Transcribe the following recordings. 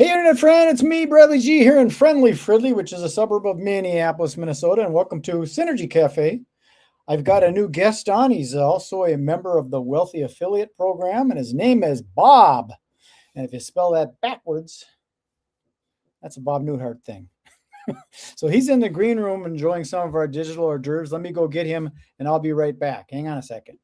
Hey, internet friend, it's me, Bradley G, here in friendly Fridley, which is a suburb of Minneapolis, Minnesota, and welcome to Synergy Cafe. I've got a new guest on. He's also a member of the Wealthy Affiliate Program, and his name is Bob. And if you spell that backwards, that's a Bob Newhart thing. So he's in the green room enjoying some of our digital hors d'oeuvres. Let me go get him, and I'll be right back. Hang on a second.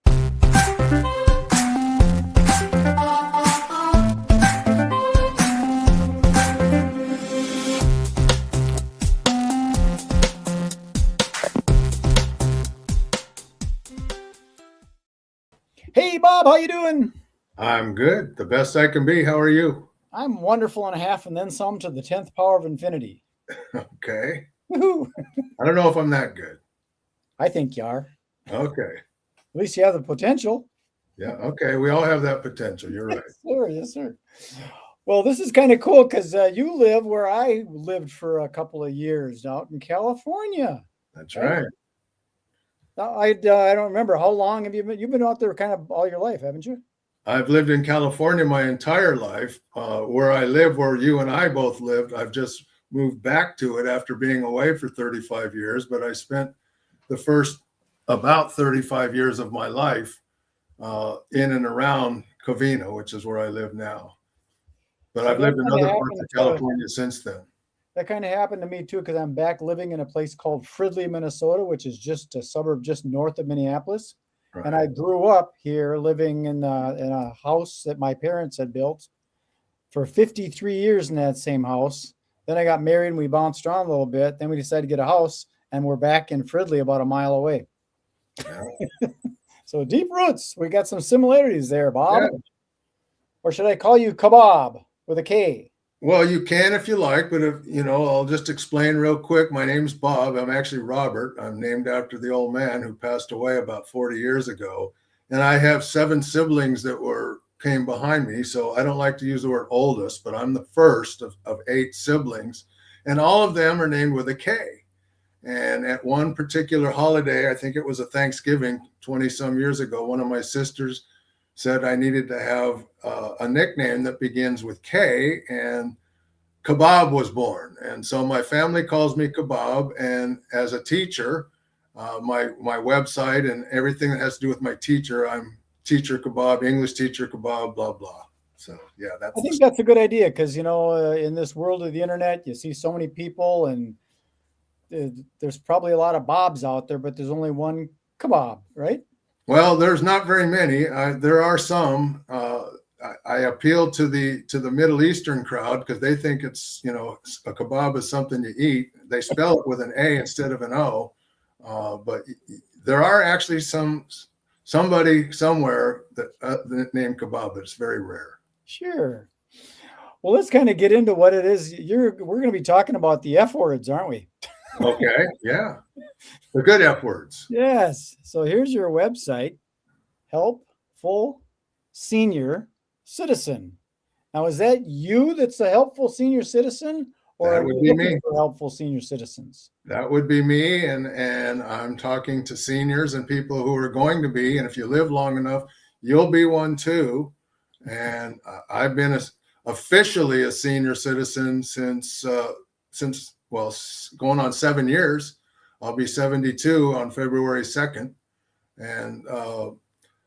Hey, Bob, how you doing? I'm good. The best I can be. How are you? I'm wonderful and a half, and then some to the 10th power of infinity. Okay. Woohoo! I don't know if I'm that good. I think you are. Okay. At least you have the potential. Yeah. Okay. We all have that potential. You're right. Yes, sir. Yes, sir. Well, this is kind of cool because you live where I lived for a couple of years out in California. That's Right? right. Now, I don't remember how long have you been? You've been out there kind of all your life, haven't you? I've lived in California my entire life. Where I live, where you and I both lived, I've just moved back to it after being away for 35 years. But I spent the first about 35 years of my life in and around Covina, which is where I live now. But So I've that lived in kind of other parts happened of California since then. that kind of happened to me too because I'm back living in a place called Fridley, Minnesota, which is just a suburb just north of Minneapolis. And Right. I grew up here living in a house that my parents had built for 53 years in that same house. Then I got married and we bounced around a little bit. Then we decided to get a house and we're back in Fridley about a mile away. Yeah. So deep roots. We got some similarities there, Bob. Yeah. Or should I call you Kbob with a K? Well, you can if you like, but I'll just explain real quick. My name's Bob. I'm actually Robert. I'm named after the old man who passed away about 40 years ago. And I have 7 siblings that came behind me. So I don't like to use the word oldest, but I'm the first of 8 siblings. And all of them are named with a K. And at one particular holiday, I think it was a Thanksgiving 20 some years ago, one of my sisters said I needed to have a nickname that begins with K, and Kbob was born. And so my family calls me Kbob. And as a teacher, my website and everything that has to do with my teacher, I'm teacher Kbob, English teacher Kbob, blah, blah. So, yeah, I that's think that's a good idea because, in this world of the internet, you see so many people and there's probably a lot of Bobs out there, but there's only one Kbob, right? Well, there's not very many. There are some. I appeal to the Middle Eastern crowd because they think it's a kebab is something you eat. They spell it with an A instead of an O, but there are actually somebody somewhere that named kebab, but it's very rare. Sure. Well, let's kind of get into what it is. We're going to be talking about the F words, aren't we? Okay, yeah, the good F words. Yes. So here's your website, Helpful Senior Citizen. Now, is that you that's a helpful senior citizen, or That are would you be looking me. for helpful senior citizens? That would be me, and I'm talking to seniors and people who are going to be, and if you live long enough, you'll be one too. And I've been officially a senior citizen since well, going on 7 years. I'll be 72 on February 2nd, and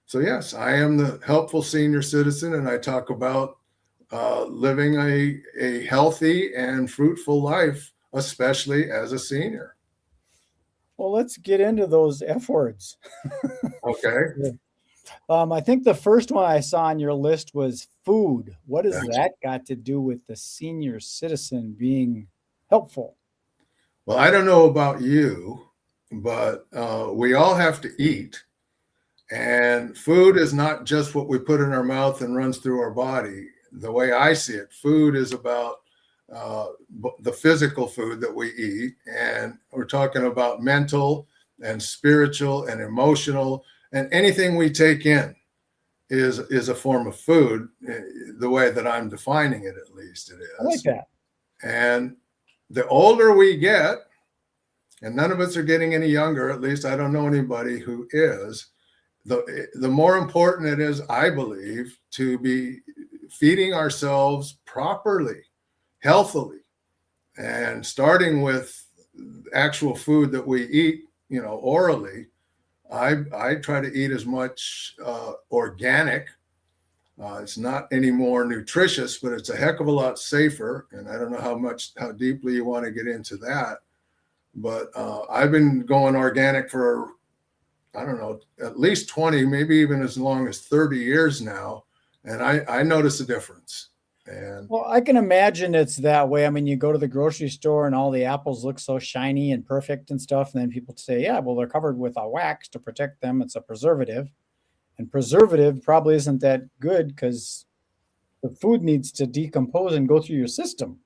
so yes, I am the helpful senior citizen, and I talk about living a healthy and fruitful life, especially as a senior. Well, let's get into those F words. Okay. I think the first one I saw on your list was food. What has That's, that got to do with the senior citizen being helpful? well, I don't know about you, but we all have to eat. And food is not just what we put in our mouth and runs through our body. The way I see it, food is about the physical food that we eat. And we're talking about mental and spiritual and emotional, and anything we take in is a form of food, the way that I'm defining it, at least it I like is. that. And the older we get, and none of us are getting any younger, at least I don't know anybody who is, the more important it is, I believe, to be feeding ourselves properly. healthily, and starting with actual food that we eat, orally. I try to eat as much organic. It's not any more nutritious, but it's a heck of a lot safer. And I don't know how deeply you want to get into that. But I've been going organic for, I don't know, at least 20, maybe even as long as 30 years now. And I notice a difference. And Well, I can imagine it's that way. I mean, you go to the grocery store and all the apples look so shiny and perfect and stuff. And then people say, yeah, well, they're covered with a wax to protect them. It's a preservative. And preservative probably isn't that good because the food needs to decompose and go through your system.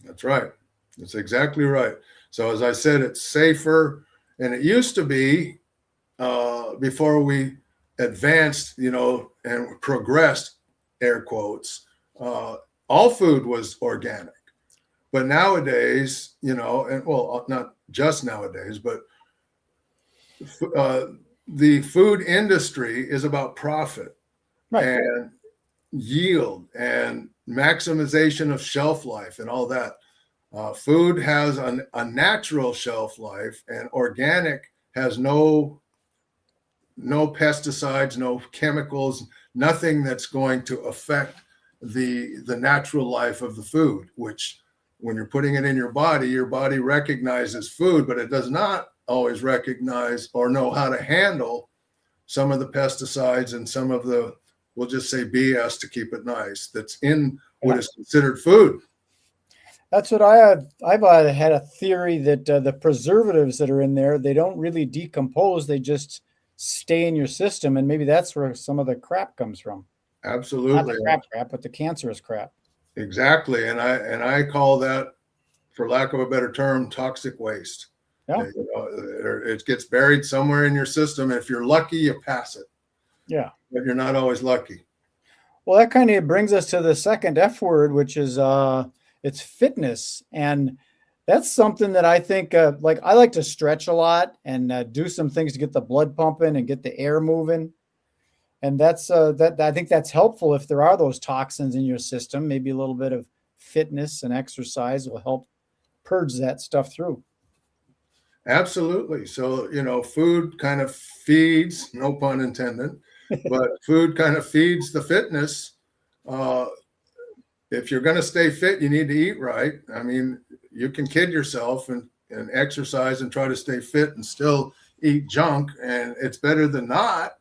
that's right. That's exactly right. So as I said, it's safer. And it used to be before we advanced, and progressed, air quotes, all food was organic. But nowadays, and well, not just nowadays, but the food industry is about profit, Right. and yield and maximization of shelf life and all that. Food has a natural shelf life, and organic has no pesticides, no chemicals, nothing that's going to affect the natural life of the food, which when you're putting it in your body recognizes food, but it does not always recognize or know how to handle some of the pesticides and some of the, we'll just say BS to keep it nice, that's in what is considered food. That's what I have. I've had a theory that the preservatives that are in there, they don't really decompose. They just stay in your system. And maybe that's where some of the crap comes from. Not Absolutely. the crap, but the cancerous crap. Exactly. And I call that, for lack of a better term, toxic waste. Yeah. It gets buried somewhere in your system. If you're lucky, you pass it. Yeah. But you're not always lucky. Well, that kind of brings us to the second F word, which is it's fitness. And that's something that I think, like I like to stretch a lot and do some things to get the blood pumping and get the air moving. And that's that I think that's helpful if there are those toxins in your system. Maybe a little bit of fitness and exercise will help purge that stuff through. Absolutely. So, food kind of feeds, no pun intended, but food kind of feeds the fitness. If you're going to stay fit, you need to eat right. I mean, you can kid yourself and exercise and try to stay fit and still eat junk, and it's better than not.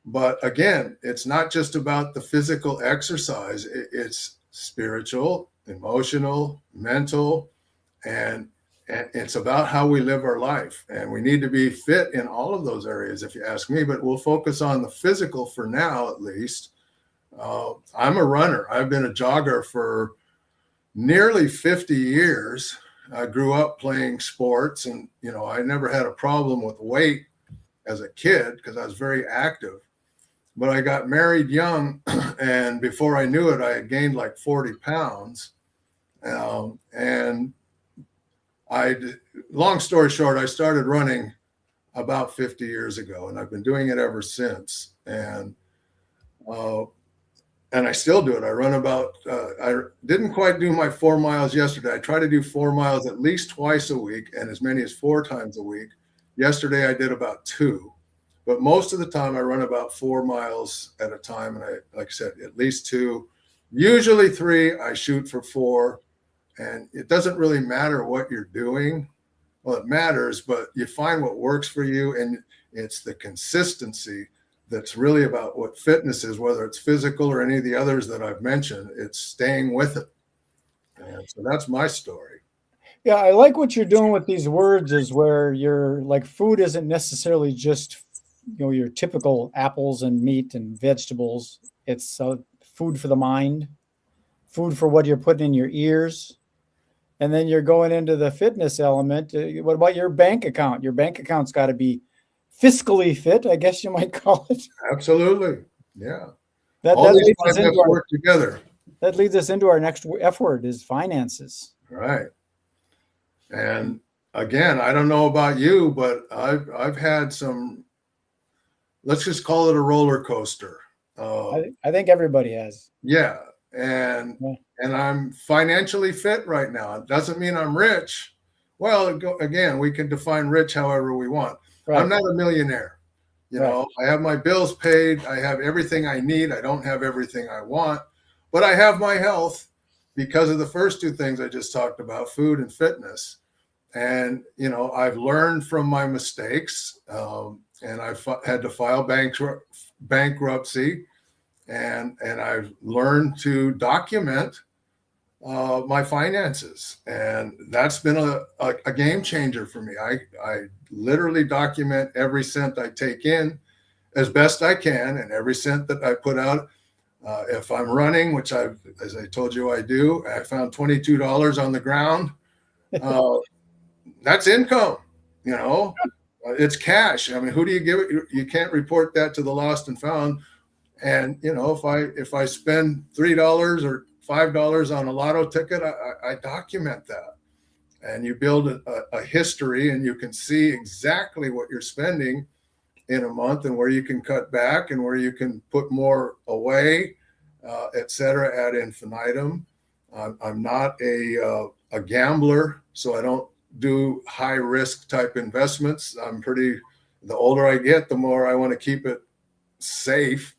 But again, it's not just about the physical exercise. It's spiritual, emotional, mental, and it's about how we live our life. And we need to be fit in all of those areas, if you ask me, but we'll focus on the physical for now, at least. I'm a runner. I've been a jogger for nearly 50 years. I grew up playing sports, and, I never had a problem with weight as a kid because I was very active. But I got married young, and before I knew it, I had gained like 40 pounds. And long story short, I started running about 50 years ago, and I've been doing it ever since. And I still do it. I run about, I didn't quite do my 4 miles yesterday. I try to do 4 miles at least twice a week and as many as 4 times a week. Yesterday I did about 2, but most of the time I run about 4 miles at a time. And like I said, at least 2, usually 3. I shoot for 4, and it doesn't really matter what you're doing. Well, it matters, but you find what works for you, and it's the consistency that's really about what fitness is, whether it's physical or any of the others that I've mentioned. It's staying with it. And so that's my story. Yeah, I like what you're doing with these words is where you're like food isn't necessarily just your typical apples and meat and vegetables. It's food for the mind, food for what you're putting in your ears. And then you're going into the fitness element. What about your bank account? Your bank account's got to be fiscally fit, I guess you might call it. Absolutely. Yeah. That All these leads us five into F's work together. that leads us into our next F word is finances. Right. And again, I don't know about you, but I've had some, let's just call it a roller coaster. I think everybody has. Yeah. And and I'm financially fit right now. It doesn't mean I'm rich. Well, again, we can define rich however we want. Right. I'm not a millionaire. You Right. know, I have my bills paid. I have everything I need. I don't have everything I want, but I have my health because of the first two things I just talked about, food and fitness. And, you know, I've learned from my mistakes, and I've had to file bankruptcy, and I've learned to document my finances, and that's been a game changer for me. I literally document every cent I take in as best I can, and every cent that I put out. If I'm running, which as I told you I do, I found $22 on the ground. That's income, you know. It's cash. I mean, who do you give it? You can't report that to the lost and found. And you know, if I spend $3 or $5 on a lotto ticket, I document that, and you build a history, and you can see exactly what you're spending in a month, and where you can cut back, and where you can put more away, et cetera, ad infinitum. I'm not a gambler, so I don't do high risk type investments. The older I get, the more I want to keep it safe,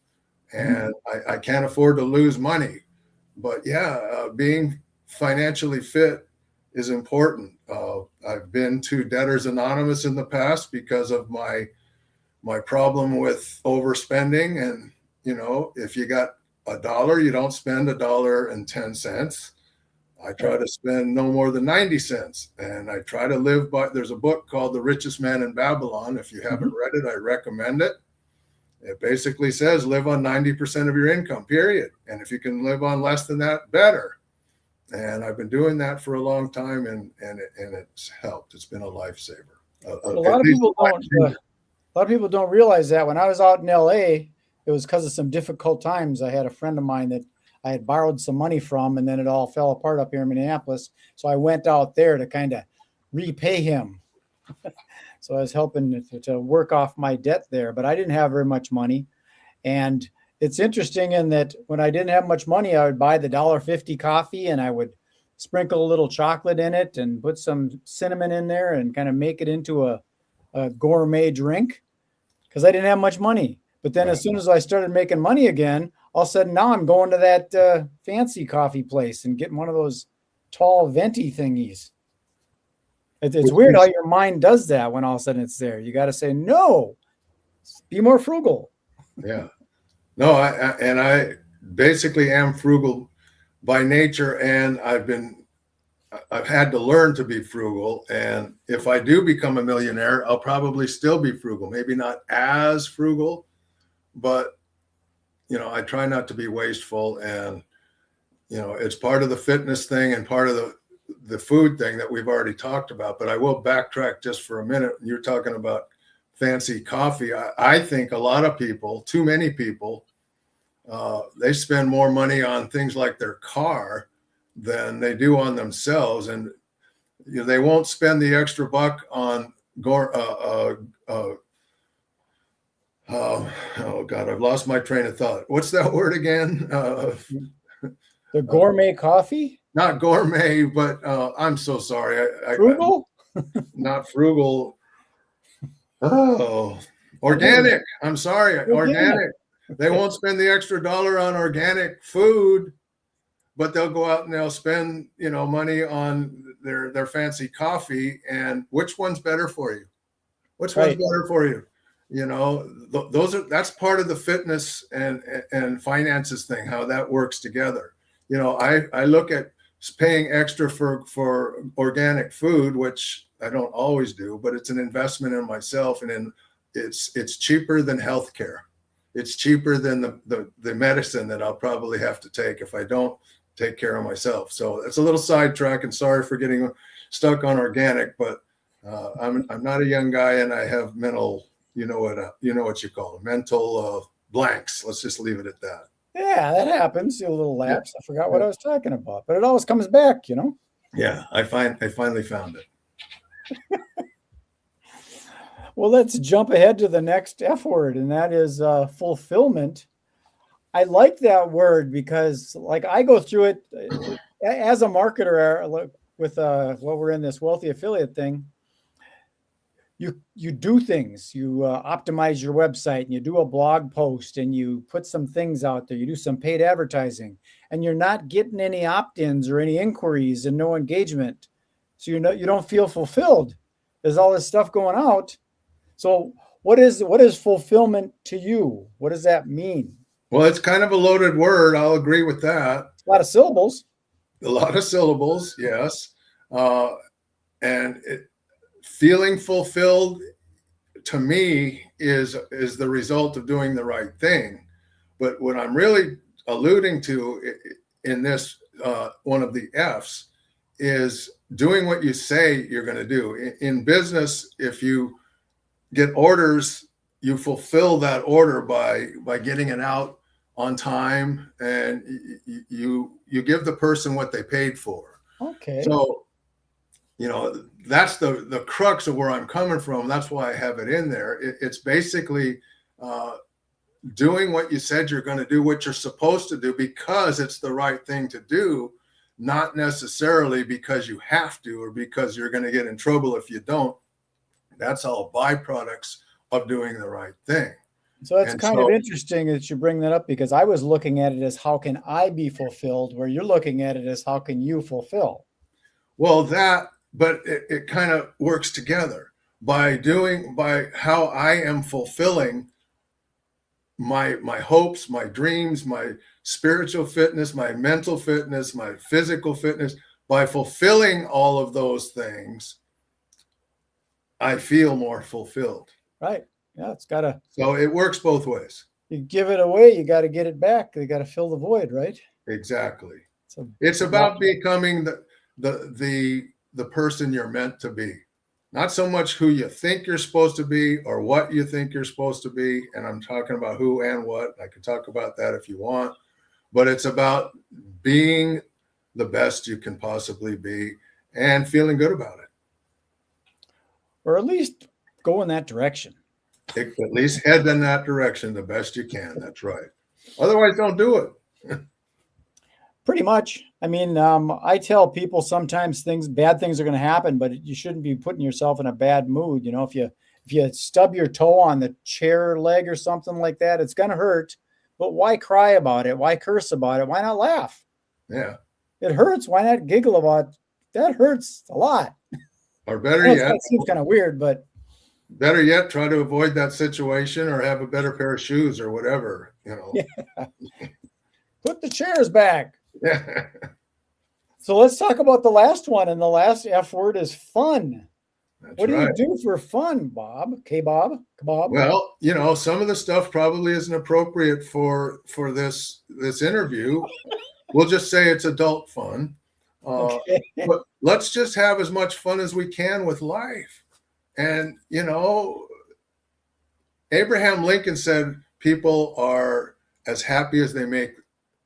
and I can't afford to lose money. But yeah, being financially fit is important. I've been to Debtors Anonymous in the past because of my problem with overspending. And you know, if you got $1, you don't spend $1.10. I try to spend no more than 90 cents. And I try to live by, there's a book called The Richest Man in Babylon. If you haven't read it, I recommend it. It basically says live on 90% of your income, period. And if you can live on less than that, better. And I've been doing that for a long time, and it's helped. It's been a lifesaver. A lot of people don't realize that. When I was out in LA, it was because of some difficult times. I had a friend of mine that I had borrowed some money from, and then it all fell apart up here in Minneapolis. So I went out there to kind of repay him. So I was helping to work off my debt there, but I didn't have very much money. And it's interesting in that when I didn't have much money, I would buy the $1.50 coffee, and I would sprinkle a little chocolate in it and put some cinnamon in there and kind of make it into a gourmet drink, because I didn't have much money. But then as soon as I started making money again, all of a sudden now I'm going to that fancy coffee place and getting one of those tall venti thingies. It's weird how your mind does that when all of a sudden it's there. You got to say, no, be more frugal. Yeah. No, I basically am frugal by nature, and I've had to learn to be frugal. And if I do become a millionaire, I'll probably still be frugal. Maybe not as frugal, but you know, I try not to be wasteful. And you know, it's part of the fitness thing and part of the food thing that we've already talked about. But I will backtrack just for a minute. You're talking about fancy coffee. I think a lot of people, too many people, they spend more money on things like their car than they do on themselves. And you know, they won't spend the extra buck on oh God, I've lost my train of thought. What's that word again? The gourmet coffee? Not gourmet, but I'm so sorry. Frugal? Not frugal. Oh, organic. I'm sorry. Organic. They won't spend the extra dollar on organic food, but they'll go out and they'll spend, you know, money on their fancy coffee. And which one's better for you? Which one's better for you? You know, that's part of the fitness and finances thing, how that works together. You know, I look at paying extra for organic food, which I don't always do, but it's an investment in myself, and it's cheaper than healthcare. It's cheaper than the medicine that I'll probably have to take if I don't take care of myself. So it's a little sidetrack, and sorry for getting stuck on organic, but I'm not a young guy, and I have mental, you know what you call them, mental blanks. Let's just leave it at that. Yeah, that happens. A little lapse. I forgot what I was talking about, but it always comes back, you know? Yeah, I finally found it. Well, let's jump ahead to the next F word, and that is fulfillment. I like that word because, like, I go through it as a marketer, with what we're in this wealthy affiliate thing. You do things. You optimize your website, and you do a blog post, and you put some things out there. You do some paid advertising, and you're not getting any opt-ins or any inquiries and no engagement. So you don't feel fulfilled. There's all this stuff going out. So what is fulfillment to you? What does that mean? Well, it's kind of a loaded word. I'll agree with that. A lot of syllables. A lot of syllables, yes. Uh, and feeling fulfilled to me is the result of doing the right thing. But what I'm really alluding to in this one of the F's is doing what you say you're going to do. In business, if you get orders, you fulfill that order by getting it out on time, and you give the person what they paid for. Okay. So, that's the crux of where I'm coming from. That's why I have it in there. It's basically doing what you said you're going to do, what you're supposed to do, because it's the right thing to do, not necessarily because you have to or because you're going to get in trouble if you don't. That's all byproducts of doing the right thing. So it's kind of interesting that you bring that up, because I was looking at it as how can I be fulfilled, where you're looking at it as how can you fulfill? Well, but it kind of works together by how I am fulfilling my hopes, my dreams, my spiritual fitness, my mental fitness, my physical fitness. By fulfilling all of those things, I feel more fulfilled. Right. Yeah, so it works both ways. You give it away, you got to get it back. You got to fill the void, right? Exactly. It's about becoming the person you're meant to be. Not so much who you think you're supposed to be or what you think you're supposed to be. And I'm talking about who and what. I can talk about that if you want. But it's about being the best you can possibly be and feeling good about it. Or at least go in that direction. At least head in that direction the best you can. That's right. Otherwise, don't do it. Pretty much. I mean, I tell people sometimes bad things are going to happen, but you shouldn't be putting yourself in a bad mood. If you stub your toe on the chair leg or something like that, it's going to hurt. But why cry about it? Why curse about it? Why not laugh? Yeah. It hurts. Why not giggle about it? That hurts a lot. Or better yet, that seems kind of weird, but better yet, try to avoid that situation or have a better pair of shoes or whatever. Yeah. Put the chairs back. Yeah. So let's talk about the last one, and the last F word is fun. What do you do for fun, Bob? Kbob? Well, some of the stuff probably isn't appropriate for this interview. We'll just say it's adult fun. Okay. But let's just have as much fun as we can with life. And, Abraham Lincoln said people are as happy as they make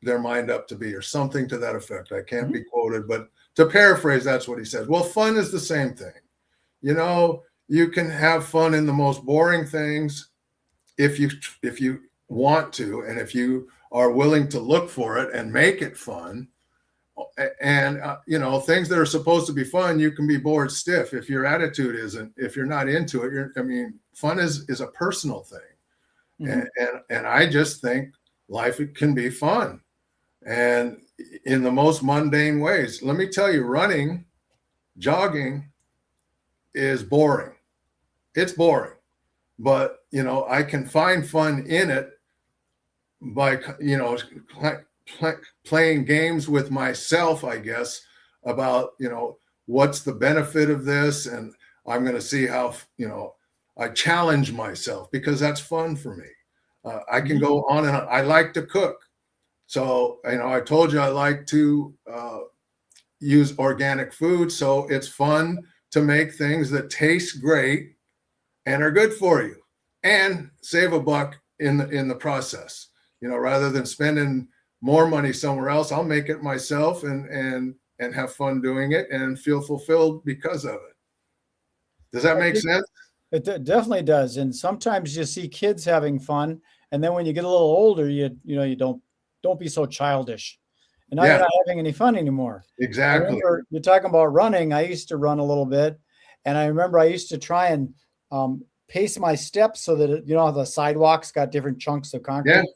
their mind up to be, or something to that effect. I can't be quoted, but to paraphrase, that's what he said. Well, fun is the same thing. You can have fun in the most boring things if you want to, and if you are willing to look for it and make it fun. And things that are supposed to be fun, you can be bored stiff if your attitude isn't. If you're not into it, fun is a personal thing, and I just think life can be fun, and in the most mundane ways. Let me tell you, running, jogging is boring. It's boring, but I can find fun in it by playing games with myself, I guess, about what's the benefit of this, and I'm going to see how I challenge myself, because that's fun for me. I can go on and on. I like to cook, so I told you I like to use organic food, so it's fun to make things that taste great and are good for you and save a buck in the process. Rather than spending more money somewhere else, I'll make it myself and have fun doing it and feel fulfilled because of it. Does that make sense? It definitely does. And sometimes you see kids having fun And then when you get a little older, you don't be so childish. And now you're Yeah, not having any fun anymore. I exactly. remember you're talking about running. I used to run a little bit, and I remember I used to try and pace my steps so that how the sidewalks got different chunks of Yeah, concrete.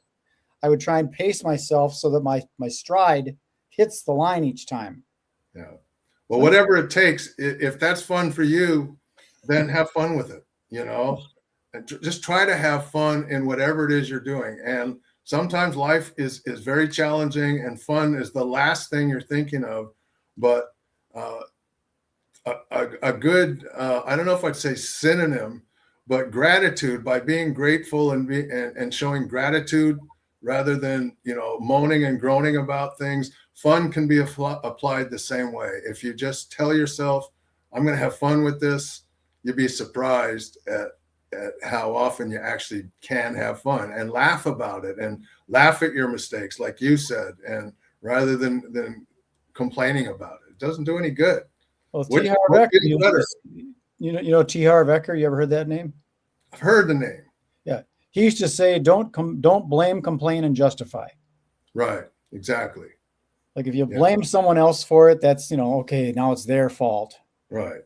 I would try and pace myself so that my stride hits the line each time. yeah. Well, whatever it takes, if that's fun for you, then have fun with it, and just try to have fun in whatever it is you're doing. And sometimes life is very challenging, and fun is the last thing you're thinking of. But uh, a good, I don't know if I'd say synonym, but gratitude, by being grateful and showing gratitude rather than moaning and groaning about things. Fun can be applied the same way. If you just tell yourself, I'm going to have fun with this, you'll be surprised at how often you actually can have fun and laugh about it and laugh at your mistakes, like you said, and rather than complaining about it. It doesn't do any good. Well, Which T. Harv what Eker, feels better? T. Harv Eker. You ever heard that name? I've heard the name. Yeah, he used to say, "Don't blame, complain, and justify." Right. Exactly. Like if you Yeah. blame someone else for it, that's okay. Now it's their fault. Right.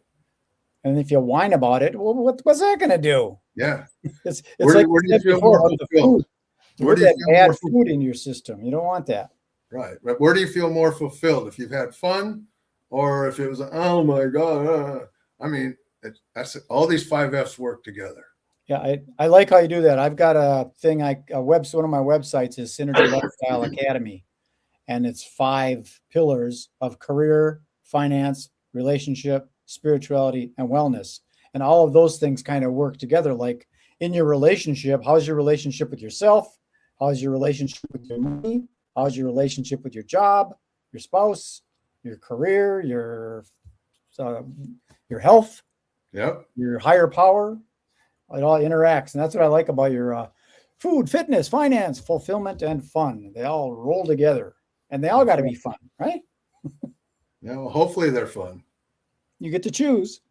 And if you whine about it, well, what's that going to do? Yeah. It's Where like do you feel before more about the fulfilled? food. Where Put do you that feel more bad fulfilled? food in your system. You don't want that. Right. But where do you feel more fulfilled? If you've had fun, or if it was, oh my God. I mean, that's all these 5 F's work together. Yeah, I like how you do that. I've got a thing. One of my websites is Synergy Lifestyle Academy, and it's 5 pillars of career, finance, relationship, spirituality, and wellness. And all of those things kind of work together. Like in your relationship, how's your relationship with yourself? How's your relationship with your money? How's your relationship with your job, your spouse, your career, your health, Yep. your higher power? It all interacts, and that's what I like about your food, fitness, finance, fulfillment, and fun. They all roll together, and they all got to be fun, right? Yeah. Well, hopefully they're fun. You get to choose.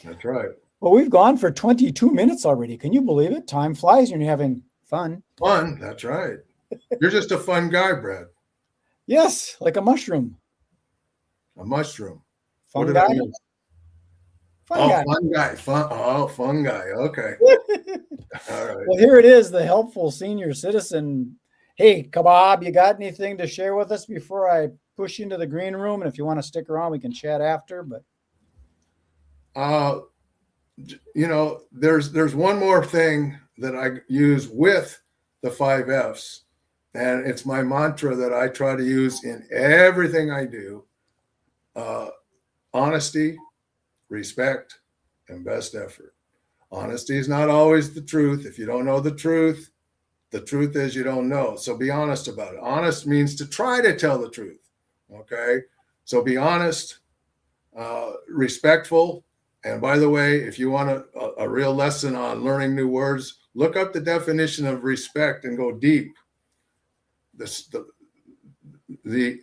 That's right. Well, we've gone for 22 minutes already. Can you believe it? Time flies when you're having fun. Fun. That's right. You're just a fun guy, Brad. Yes, like a mushroom. A mushroom. Fun What did guy. I miss? Fun guy. Fun guy. Fun guy. Okay. All right. Well, here it is, the helpful senior citizen. Hey, Kbob, you got anything to share with us before I push you into the green room? And if you want to stick around, we can chat after. But there's one more thing that I use with the 5 F's, and it's my mantra that I try to use in everything I do. Honesty, respect, and best effort. Honesty is not always the truth. If you don't know the truth is you don't know. So be honest about it. Honest means to try to tell the truth. Okay. So be honest, respectful. And by the way, if you want a real lesson on learning new words, look up the definition of respect and go deep.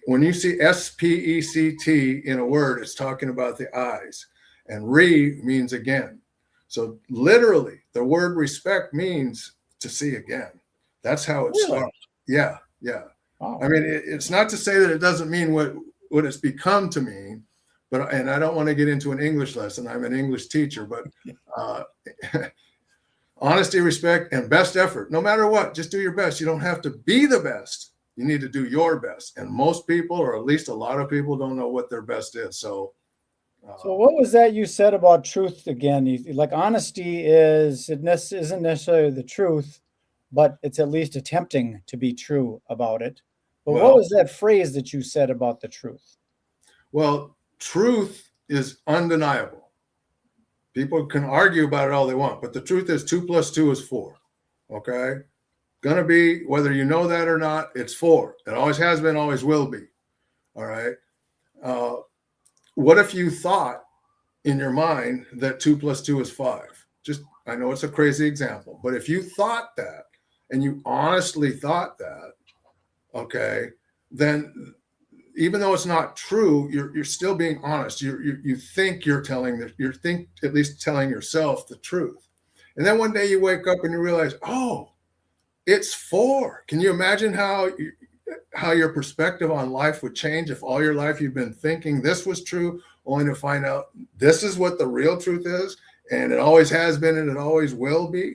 When you see SPECT in a word, it's talking about the eyes, and means again. So literally, the word respect means to see again. That's how it starts. Yeah, yeah. wow. I mean, it's not to say that it doesn't mean what it's become to mean, and I don't want to get into an English lesson. I'm an English teacher, but honesty, respect, and best effort. No matter what, just do your best. You don't have to be the best. You need to do your best. And most people, or at least a lot of people, don't know what their best is. So what was that you said about truth again? Like honesty isn't necessarily the truth, but it's at least attempting to be true about it. But what was that phrase that you said about the truth? Well, truth is undeniable. People can argue about it all they want, but the truth is 2 + 2 is 4. Okay. Going to be, whether you know that or not, it's 4. It always has been, always will be. All right. What if you thought in your mind that 2 + 2 is 5? I know it's a crazy example, but if you thought that, and you honestly thought that, okay, then even though it's not true, you're still being honest. You think you're at least telling yourself the truth. And then one day you wake up and you realize, oh, it's for. Can you imagine how your perspective on life would change if all your life you've been thinking this was true, only to find out this is what the real truth is, and it always has been and it always will be.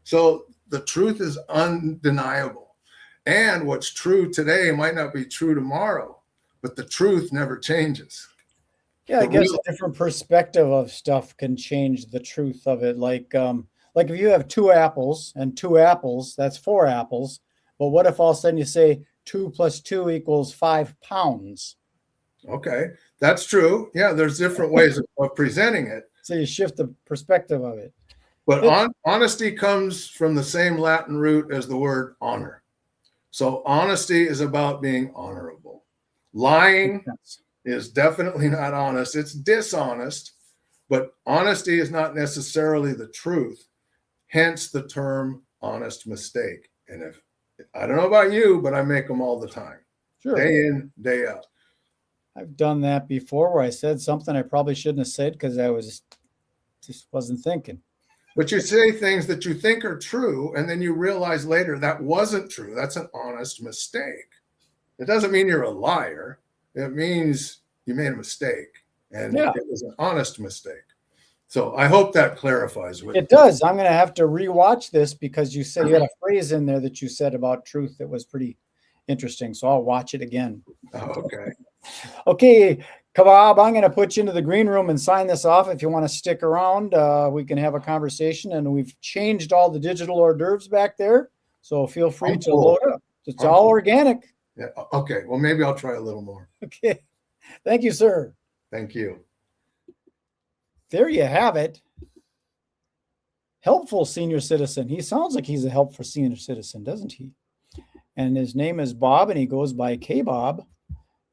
So the truth is undeniable. And what's true today might not be true tomorrow, but the truth never changes. Yeah, I guess a different perspective of stuff can change the truth of it. Like if you have two apples and two apples, that's 4 apples. But what if all of a sudden you say 2 + 2 = 5 pounds? Okay, that's true. Yeah, there's different ways of presenting it. So you shift the perspective of it. But honesty comes from the same Latin root as the word honor. So honesty is about being honorable. Lying is definitely not honest. It's dishonest, but honesty is not necessarily the truth. Hence the term honest mistake. And if I don't know about you, but I make them all the time. Sure. Day in, day out. I've done that before where I said something I probably shouldn't have said because I just wasn't thinking. But you say things that you think are true, and then you realize later that wasn't true. That's an honest mistake. It doesn't mean you're a liar. It means you made a mistake, and it was an honest mistake. So I hope that clarifies what it does. I'm going to have to rewatch this because you said you had a phrase in there that you said about truth that was pretty interesting. So I'll watch it again. Oh, okay. Okay, Kbob, I'm going to put you into the green room and sign this off. If you want to stick around, we can have a conversation. And we've changed all the digital hors d'oeuvres back there. So feel free to load up. It's all organic. Yeah. Okay. Well, maybe I'll try a little more. Okay. Thank you, sir. Thank you. There you have it. Helpful senior citizen. He sounds like he's a helpful senior citizen, doesn't he? And his name is Bob, and he goes by Kbob.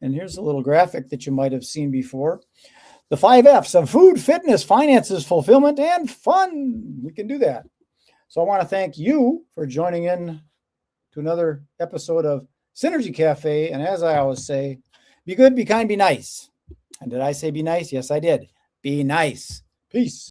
And here's a little graphic that you might have seen before. The 5 F's of food, fitness, finances, fulfillment, and fun. We can do that. So I want to thank you for joining in to another episode of Synergy Cafe. And as I always say, be good, be kind, be nice. And did I say be nice? Yes, I did. Be nice. Peace.